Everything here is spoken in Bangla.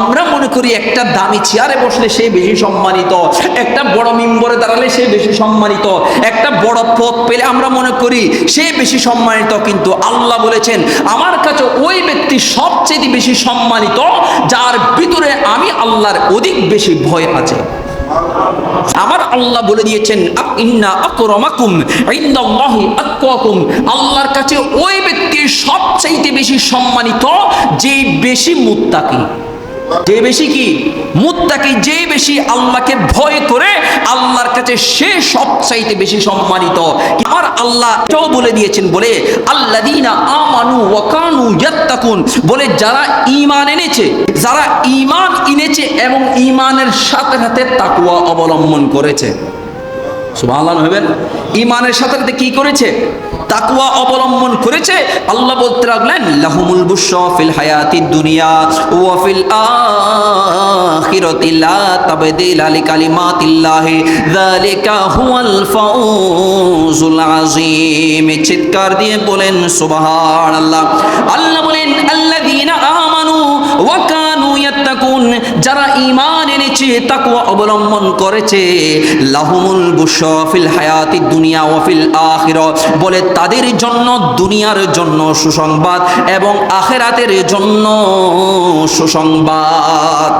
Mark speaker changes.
Speaker 1: আমরা মনে করি একটা দামি চেয়ারে বসলে সে বেশি সম্মানিত, একটা বড় মিম্বরে দাঁড়ালে সে বেশি সম্মানিত, একটা বড় পদ পেলে আমরা মনে করি সে বেশি সম্মানিত। কিন্তু আল্লাহ বলেছেন আমার কাছে ওই ব্যক্তি সবচেয়ে বেশি সম্মানিত যার ভিতরে আমি আল্লাহর অধিক বেশি ভয় আছে। আমার আল্লাহ বলে দিয়েছেন ইন্না আকরামাকুম ইনদাল্লাহি আতকাকুম, আল্লাহর কাছে ওই ব্যক্তি সবচেয়ে বেশি সম্মানিত যে বেশি মুত্তাকি, যে বেশি কি মুত্তাকি, যে বেশি আল্লাহকে ভয় করে আল্লাহর কাছে সে সবচাইতে বেশি সম্মানিত। আর আল্লাহ এটাও বলে দিয়েছেন, বলে আল্লাযীনা আমানু ওয়া কানু ইয়াত্তাকুন, বলে যারা ঈমান এনেছে, যারা ঈমান এনেছে এবং ঈমানের সাথে সাথে তাকওয়া অবলম্বন করেছে। সুবহানাল্লাহ হবেন। ঈমানের সাথে সাথে কি করেছে? তাকওয়া অবলম্বন করেছে। আল্লাহ বলতে লাগলেন লাহুমুল বুশরা ফিল হায়াতিদ দুনিয়া ওয়া ফিল আখিরাতি লা তাবদীলা লিকালিমাতিল্লাহি যালিকা হুয়াল ফাউজুল আযীম। চিৎকার দিয়ে বলেন সুবহানাল্লাহ। আল্লাহ বলেন আল্লাযীনা আমানু ওয়া কানু ইয়াত্তাকুন, যারা ঈমান এনেছে তাকওয়া অবলম্বন করেছে, লাহুমুল বুশরা ফিল হায়াতিদ দুনিয়া ওয়া ফিল আখিরা, বলে তাদের জন্য দুনিয়ার জন্য সুসংবাদ এবং আখিরাতের জন্য সুসংবাদ।